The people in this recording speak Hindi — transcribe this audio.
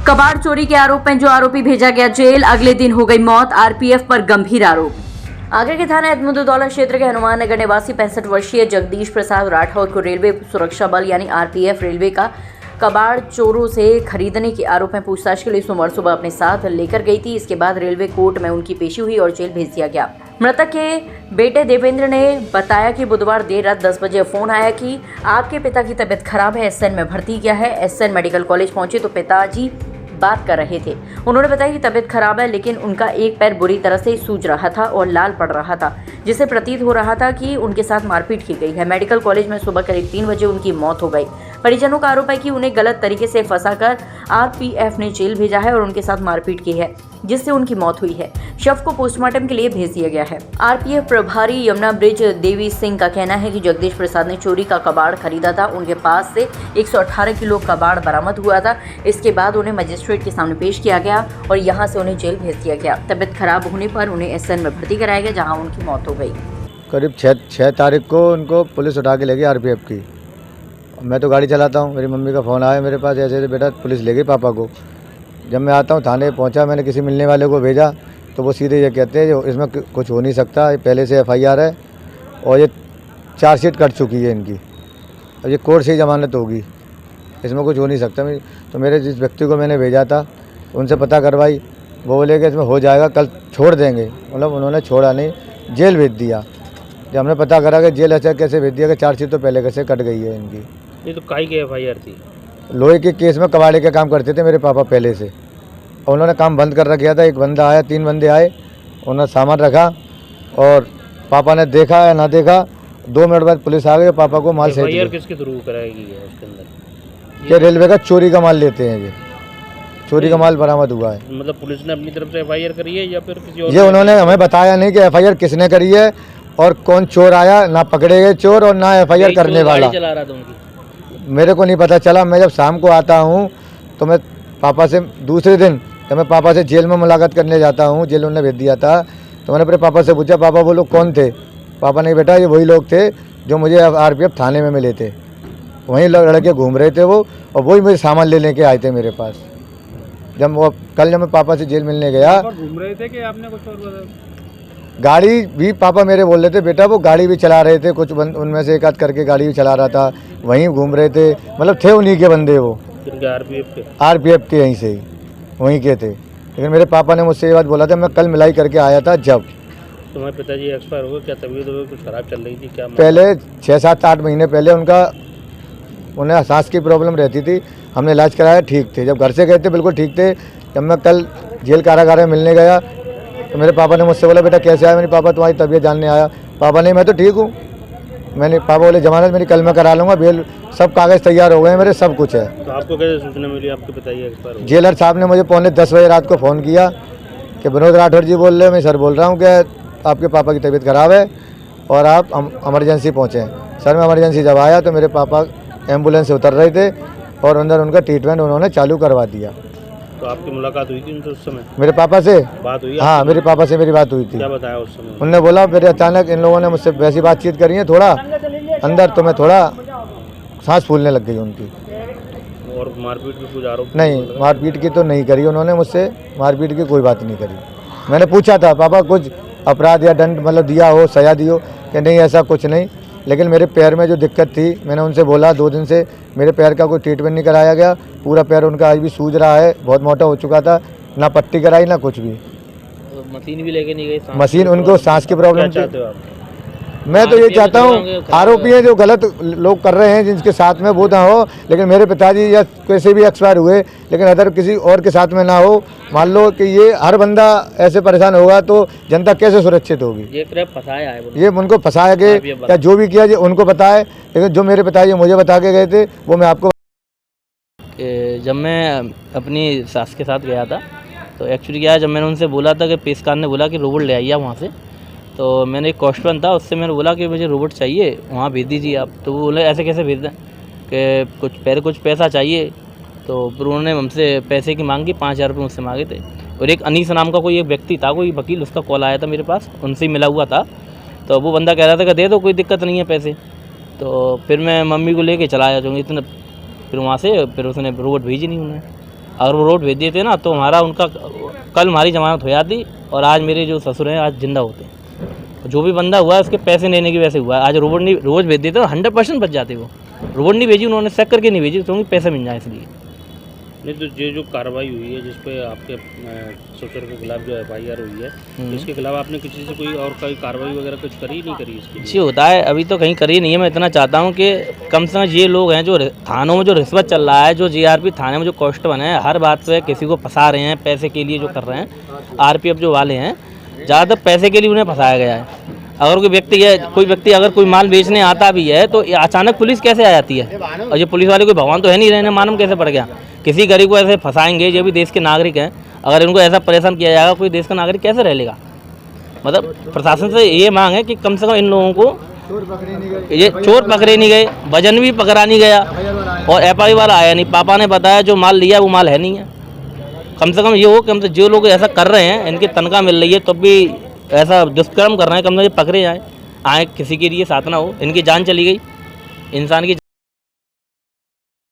कबाड़ चोरी के आरोप में जो आरोपी भेजा गया जेल, अगले दिन हो गई मौत। आरपीएफ पर गंभीर आरोप। आगरा के थाना अहमदुद्दौला क्षेत्र के हनुमान नगर निवासी 65 वर्षीय जगदीश प्रसाद राठौर को रेलवे सुरक्षा बल यानी आरपीएफ रेलवे का कबाड़ चोरों से खरीदने के आरोप में पूछताछ के लिए सोमवार सुबह अपने साथ लेकर गई थी। इसके बाद रेलवे कोर्ट में उनकी पेशी हुई और जेल भेज दिया गया। मृतक के बेटे देवेंद्र ने बताया कि बुधवार देर रात 10 बजे फोन आया कि आपके पिता की तबीयत खराब है, एसएन में भर्ती किया है। एसएन मेडिकल कॉलेज पहुंचे तो पिताजी बात कर रहे थे। उन्होंने बताया कि तबीयत खराब है, लेकिन उनका एक पैर बुरी तरह से सूज रहा था और लाल पड़ रहा था, जिससे प्रतीत हो रहा था कि उनके साथ मारपीट की गई है। मेडिकल कॉलेज में सुबह करीब 3 बजे उनकी मौत हो गई। परिजनों का आरोप है कि उन्हें गलत तरीके से फंसाकर आरपीएफ ने जेल भेजा है और उनके साथ मारपीट की है, जिससे उनकी मौत हुई है। शव को पोस्टमार्टम के लिए भेज दिया गया है। आरपीएफ प्रभारी यमुना ब्रिज देवी सिंह का कहना है कि जगदीश प्रसाद ने चोरी का कबाड़ खरीदा था। उनके पास से 118 किलो कबाड़ बरामद हुआ था। इसके बाद उन्हें मजिस्ट्रेट के सामने पेश किया गया और यहां से उन्हें जेल भेज दिया गया। तबीयत खराब होने पर उन्हें एसएन में भर्ती कराया गया, जहाँ उनकी मौत हो गई। करीब 6 तारीख को उनको पुलिस उठा के ले गई आरपीएफ की। मैं तो गाड़ी चलाता हूँ, मेरी मम्मी का फ़ोन आया मेरे पास, ऐसे ऐसे बेटा पुलिस ले गई पापा को। जब मैं आता हूँ थाने पहुँचा, मैंने किसी मिलने वाले को भेजा तो वो सीधे ये कहते हैं जो इसमें कुछ हो नहीं सकता, ये पहले से एफआईआर है और ये चार्जशीट कट चुकी है इनकी, अब ये कोर्ट से ही जमानत होगी, इसमें कुछ हो नहीं सकता। तो मेरे जिस व्यक्ति को मैंने भेजा था उनसे पता करवाई, वो बोले कि इसमें हो जाएगा, कल छोड़ देंगे। मतलब उन्होंने छोड़ा नहीं, जेल भेज दिया। जब हमने पता करा कि जेल ऐसा कैसे भेज दिया कि चार्जशीट तो पहले कैसे कट गई है इनकी। ये तो काई की एफआईआर थी? लोहे के केस में कबाड़े का काम करते थे मेरे पापा पहले से, और उन्होंने काम बंद कर रखा था। एक बंदा आया, 3 बंदे आए, उन्होंने सामान रखा और पापा ने देखा या ना देखा, 2 मिनट बाद पुलिस आ गई, पापा को माल सही एफआईआर किसके थ्रू कराएगी उसके अंदर? क्या रेलवे का चोरी का माल लेते हैं, ये चोरी का माल बरामद हुआ है। मतलब पुलिस ने अपनी तरफ से एफआईआर करी है या फिर किसी और? ये उन्होंने हमें बताया नहीं कि एफआईआर किसने करी है और कौन चोर आया, ना पकड़े गए चोर और ना एफआईआर करने वाला। चला रहा था उनकी? मेरे को नहीं पता चला। मैं जब शाम को आता हूँ तो मैं पापा से दूसरे दिन जब मैं पापा से जेल में मुलाकात करने जाता हूँ, जेल उन्होंने भेज दिया था, तो मैंने अपने पापा से पूछा, पापा वो लोग कौन थे? पापा ने बेटा ये वही लोग थे जो मुझे आरपीएफ थाने में मिले थे, वहीं लड़के घूम रहे थे वो, और वही मुझे सामान लेने के आए थे मेरे पास। जब वो कल जब मैं पापा से जेल मिलने गया, घूम रहे थे कि आपने कुछ और? गाड़ी भी पापा मेरे बोल रहे थे, बेटा वो गाड़ी भी चला रहे थे, कुछ उनमें से एक आध करके गाड़ी भी चला रहा था, वहीं घूम रहे थे, मतलब थे उन्हीं के बंदे वो, आरपीएफ के यहीं से ही वहीं के थे। लेकिन मेरे पापा ने मुझसे ये बात बोला था, मैं कल मिलाई करके आया था। जब तुम्हारे पिताजी एक्सपायर हो गए, क्या तबीयत हो कुछ खराब चल रही थी क्या? पहले 6-7-8 महीने पहले उन्हें सांस की प्रॉब्लम रहती थी, हमने इलाज कराया, ठीक थे। जब घर से गए थे बिल्कुल ठीक थे। जब मैं कल जेल कारागार में मिलने गया तो मेरे पापा ने मुझसे बोला, बेटा कैसे आया? मेरे पापा तुम्हारी तबीयत जानने आया। पापा नहीं, मैं तो ठीक हूँ। मैंने पापा बोले जमानत मेरी कल मैं करा लूँगा, बेल सब कागज़ तैयार हो गए हैं मेरे, सब कुछ है। तो आपको कैसे सूचना मिली आपके पिताजी एक्सपायर हो? जेलर साहब ने मुझे पौने 10 बजे रात को फ़ोन किया कि विनोद राठौर जी बोल रहे हैं। मैं सर बोल रहा हूँ कि आपके पापा की तबीयत ख़राब है और आप इमरजेंसी पहुँचे। सर मैं इमरजेंसी जब आया तो मेरे पापा एम्बुलेंस से उतर रहे थे और अंदर उनका ट्रीटमेंट उन्होंने चालू करवा दिया। तो आपकी मुलाकात हुई थी उनसे उस समय? मेरे पापा से बात हुई? हाँ, मेरे पापा से मेरी बात हुई थी। क्या बताया उस समय? उन्होंने बोला, मेरे अचानक इन लोगों ने मुझसे वैसी बातचीत करी है थोड़ा अंदर, तो मैं थोड़ा सांस फूलने लग गई उनकी। और मारपीट की कुछ आरोप? नहीं, मारपीट की तो नहीं करी उन्होंने मुझसे, मारपीट की कोई बात नहीं करी। मैंने पूछा था, पापा कुछ अपराध या दंड मतलब दिया हो, सजा दी हो? कि नहीं ऐसा कुछ नहीं। लेकिन मेरे पैर में जो दिक्कत थी, मैंने उनसे बोला 2 दिन से मेरे पैर का कोई ट्रीटमेंट नहीं कराया गया, पूरा पैर उनका आज भी सूज रहा है, बहुत मोटा हो चुका था, ना पट्टी कराई ना कुछ भी। तो मशीन भी लेके नहीं गई? मशीन उनको सांस की प्रॉब्लम थी। मैं तो ये चाहता हूँ आरोपी हैं जो गलत लोग कर रहे हैं जिनके साथ में वो ना हो, लेकिन मेरे पिताजी या कैसे भी एक्सपायर हुए, लेकिन अगर किसी और के साथ में ना हो। मान लो कि ये हर बंदा ऐसे परेशान होगा तो जनता कैसे सुरक्षित होगी? ये फंसाया है, ये उनको फंसाया गए या जो भी किया ये उनको पता है, लेकिन जो मेरे पिताजी मुझे बता के गए थे वो मैं आपको। जब मैं अपनी सास के साथ गया था तो एक्चुअली क्या है, जब मैंने उनसे बोला था कि पेशकार ने बोला कि रोबोट ले आइए वहाँ से, तो मैंने एक कॉस्टवन था उससे मैंने बोला कि मुझे रोबोट चाहिए, वहाँ भेज दीजिए आप। तो वो बोले ऐसे कैसे भेज दें कि कुछ पैसा चाहिए। तो फिर उन्होंने हमसे पैसे की मांगी, 5000 रुपये मुझसे मांगे थे। और एक अनीस नाम का कोई एक व्यक्ति था, कोई वकील, उसका कॉल आया था मेरे पास, उनसे ही मिला हुआ था। तो वो बंदा कह रहा था कि दे दो, कोई दिक्कत नहीं है पैसे। तो फिर मैं मम्मी को लेके चला आया, जो इतने फिर वहाँ से फिर उसने रोबोट भेजी नहीं उन्हें। अगर वो रोड भेज देते ना तो हमारा उनका कल हमारी जमानत हो जाती और आज मेरे जो ससुर हैं आज जिंदा होते। जो भी बंदा हुआ है उसके पैसे लेने की वजह से हुआ है। आज रोबोट नहीं, रोज भेज देते तो 100% बच जाते। वो रोबोट नहीं भेजी, उन्होंने चेक करके नहीं भेजी क्योंकि पैसे मिल जाए इसलिए। नहीं तो ये जो कार्रवाई हुई है जिस पे आपके ससुर के खिलाफ जो FIR हुई है, तो इसके खिलाफ आपने किसी से कोई और कोई कार्रवाई वगैरह कुछ करी नहीं करी इसके लिए? जी होता है, अभी तो कहीं करी नहीं है। मैं इतना चाहता हूँ कि कम से कम ये लोग हैं जो थानों में जो रिश्वत चल रहा है, जो GRP थाने में जो कांस्टेबल हैं हर बात पे किसी को फंसा रहे हैं पैसे के लिए, जो कर रहे हैं RPF जो वाले हैं ज़्यादातर पैसे के लिए उन्हें फंसाया गया है। अगर कोई व्यक्ति अगर कोई माल बेचने आता भी है तो अचानक पुलिस कैसे आ जाती है? और ये पुलिस वाले कोई भगवान तो है नहीं, रहने मालूम कैसे पड़ गया? किसी गरीब को ऐसे फंसाएंगे, ये भी देश के नागरिक हैं। अगर इनको ऐसा परेशान किया जाएगा, कोई देश का नागरिक कैसे रह लेगा? मतलब प्रशासन से ये मांग है कि कम से कम इन लोगों को ये चोर पकड़े नहीं गए, वजन भी पकड़ा नहीं गया और FI वाला आया नहीं। पापा ने बताया जो माल लिया वो माल है नहीं है। कम से कम ये हो कि जो लोग ऐसा कर रहे हैं इनकी तनख्वाह मिल रही है तब भी ऐसा दुष्कर्म कर रहे हैं, कम से कम ये पकड़े जाए, आए किसी के लिए साथ ना हो। इनकी जान चली गई, इंसान की